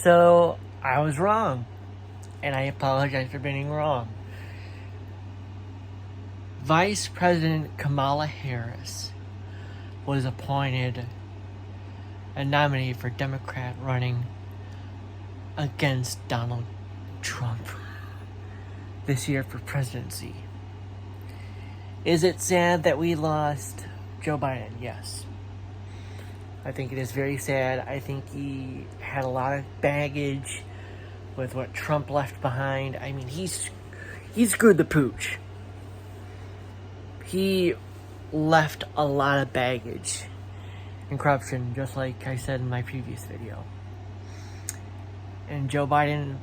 So I was wrong, and I apologize for being wrong. Vice President Kamala Harris was appointed a nominee for Democrat running against Donald Trump this year for presidency. Is it sad that we lost Joe Biden? Yes. I think it is very sad. I think he had a lot of baggage with what Trump left behind. I mean, he screwed the pooch. He left a lot of baggage and corruption, just like I said in my previous video. And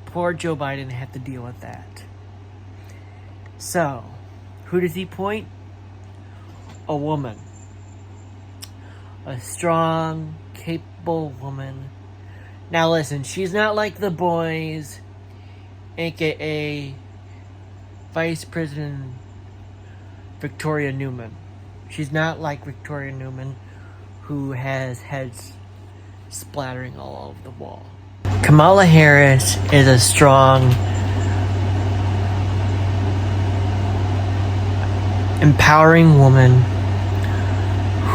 poor Joe Biden had to deal with that. So, who does he point? A woman. A strong, capable woman. Now listen, she's not like the boys, aka Vice President Victoria Newman. She's not like Victoria Newman, who has heads splattering all over the wall. Kamala Harris is a strong, empowering woman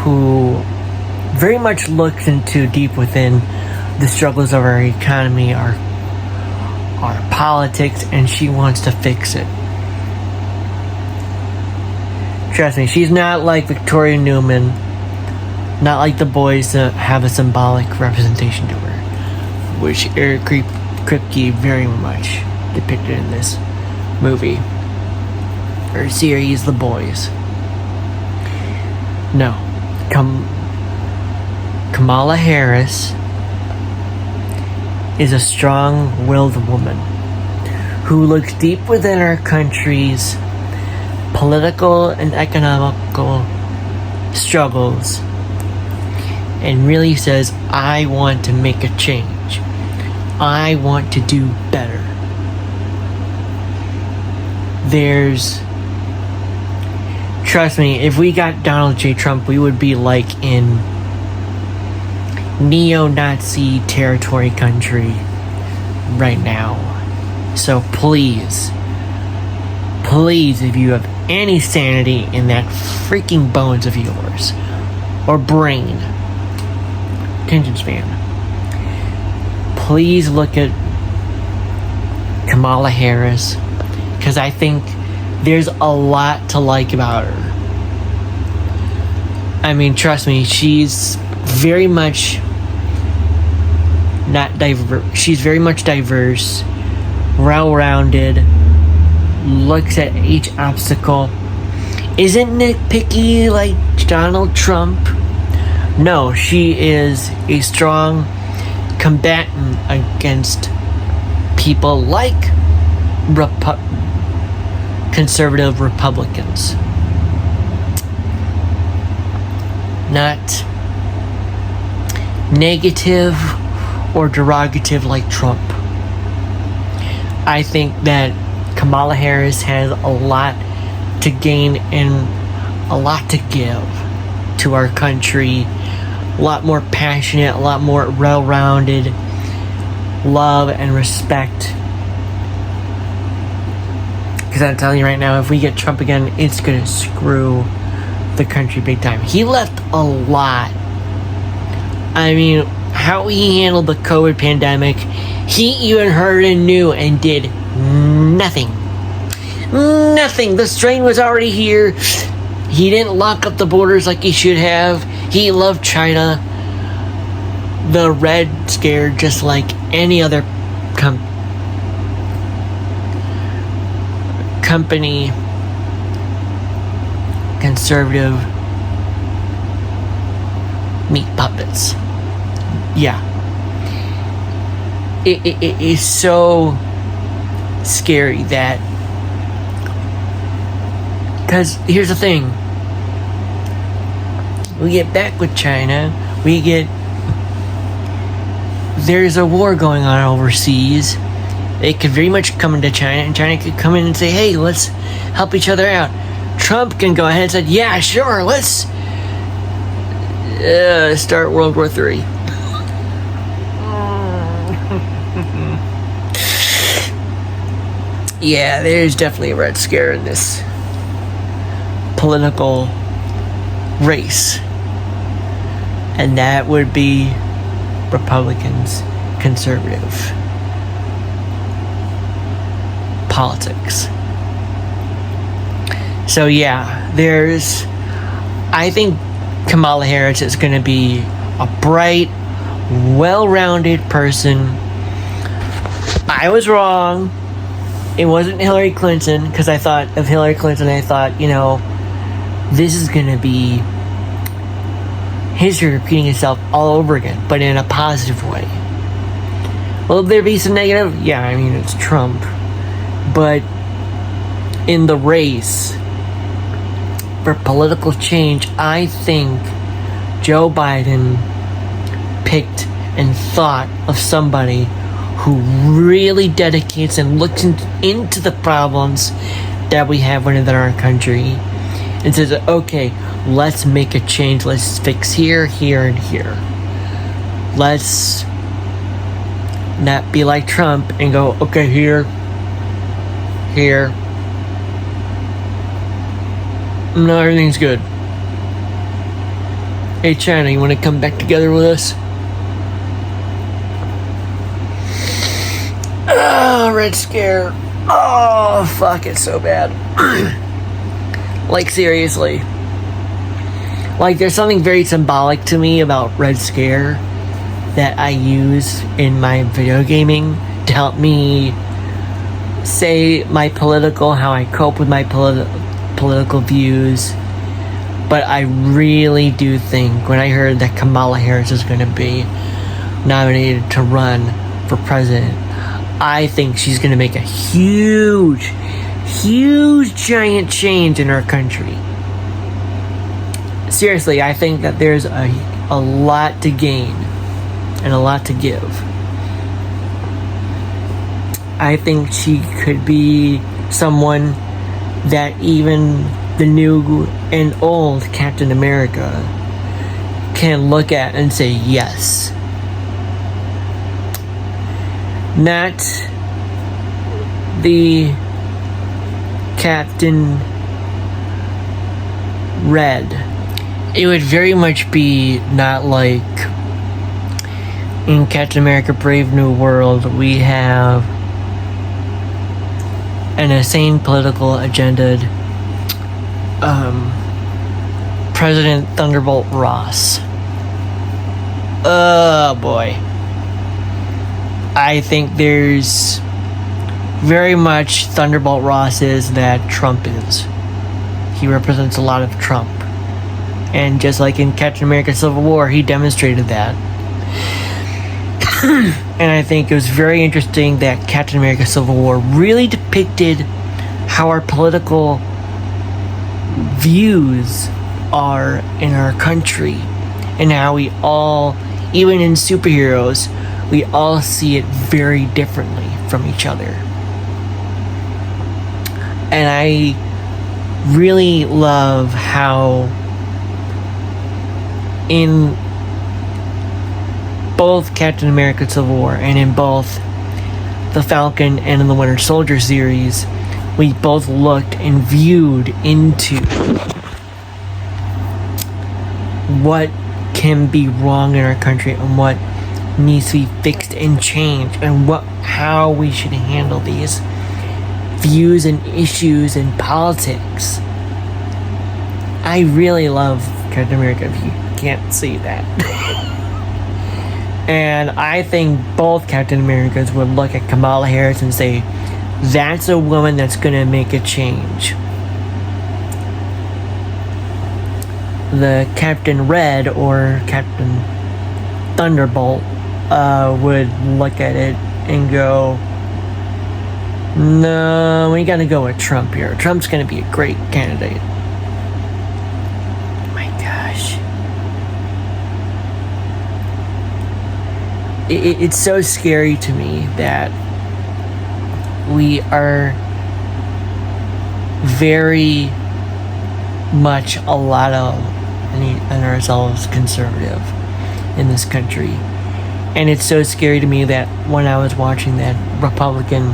who very much looks into deep within the struggles of our economy, our politics, and she wants to fix it. Trust me, she's not like Victoria Newman, not like the boys that have a symbolic representation to her, which Eric Kripke very much depicted in this movie or series, The Boys. No, Kamala Harris is a strong-willed woman who looks deep within our country's political and economical struggles and really says, I want to make a change. I want to do better. Trust me, if we got Donald J. Trump, we would be like in neo-Nazi territory country right now. So please, if you have any sanity in that freaking bones of yours, or brain, attention span, please look at Kamala Harris, because I think there's a lot to like about her. I mean, trust me, she's very much not diverse. She's very much diverse, well-rounded, looks at each obstacle, isn't nitpicky like Donald Trump. No, she is a strong combatant against people like conservative Republicans. Not negative or derogative like Trump. I think that Kamala Harris has a lot to gain and a lot to give to our country. A lot more passionate, a lot more well-rounded love and respect. Because I'm telling you right now, if we get Trump again, it's going to screw the country big time. He left a lot. I mean, how he handled the COVID pandemic, he even heard and knew and did nothing. Nothing. The strain was already here. He didn't lock up the borders like he should have. He loved China. The Red Scare, just like any other company, conservative meat puppets. Yeah. It is so scary that, because here's the thing, we get back with China, there's a war going on overseas. It could very much come into China, and China could come in and say, hey, let's help each other out. Trump can go ahead and say, yeah, sure, let's start World War III. Yeah, there's definitely a red scare in this political race. And that would be Republicans, conservative politics. So yeah, I think Kamala Harris is going to be a bright, well-rounded person. I was wrong. It wasn't Hillary Clinton, because I thought of Hillary Clinton, I thought, this is going to be history repeating itself all over again, but in a positive way. Will there be some negative? Yeah, I mean, it's Trump. But in the race for political change, I think Joe Biden picked and thought of somebody who really dedicates and looks into the problems that we have within our country and says, okay, let's make a change. Let's fix here, here, and here. Let's not be like Trump and go, okay, here. No, everything's good. Hey, China, you want to come back together with us? Oh, Red Scare. Oh, fuck, it's so bad. Like, seriously. Like, there's something very symbolic to me about Red Scare that I use in my video gaming to help me say how I cope with my political views. But I really do think, when I heard that Kamala Harris is going to be nominated to run for president, I think she's going to make a huge, giant change in our country. Seriously, I think that there's a lot to gain and a lot to give. I think she could be someone that even the new and old Captain America can look at and say yes. Not the Captain Red. It would very much be not like in Captain America Brave New World, we have an insane political agenda President Thunderbolt Ross. Oh boy. I think there's very much Thunderbolt Ross is that Trump is. He represents a lot of Trump. And just like in Captain America Civil War, he demonstrated that. And I think it was very interesting that Captain America Civil War really depicted how our political views are in our country. And how we all, even in superheroes, we all see it very differently from each other. And I really love how in both Captain America Civil War and in both the Falcon and in the Winter Soldier series, we both looked and viewed into what can be wrong in our country and what needs to be fixed and changed, and how we should handle these views and issues in politics. I really love Captain America, if you can't see that. And I think both Captain Americas would look at Kamala Harris and say, that's a woman that's going to make a change. The Captain Red or Captain Thunderbolt would look at it and go, no, we gotta go with Trump here. Trump's gonna be a great candidate. My gosh. It's so scary to me that we are very much a lot of and ourselves conservative in this country. And it's so scary to me that when I was watching that Republican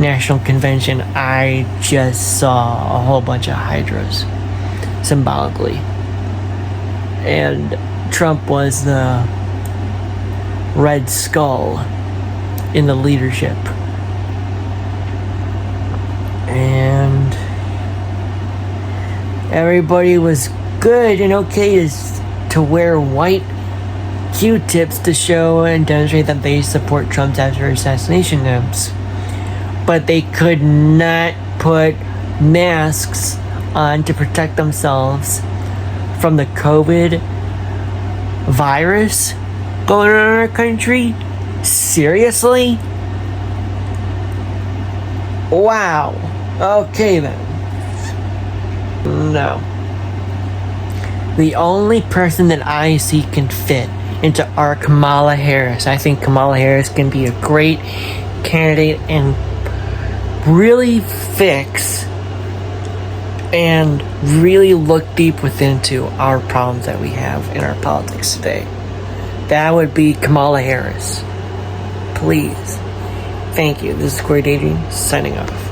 National Convention, I just saw a whole bunch of hydras, symbolically. And Trump was the Red Skull in the leadership. And everybody was good and okay to wear white Q-tips to show and demonstrate that they support Trump's after assassination attempts. But they could not put masks on to protect themselves from the COVID virus going on in our country? Seriously? Wow. Okay then. No. The only person that I see can fit into our Kamala Harris. I think Kamala Harris can be a great candidate and really fix and really look deep within to our problems that we have in our politics today. That would be Kamala Harris. Please. Thank you. This is Corey Daydream signing off.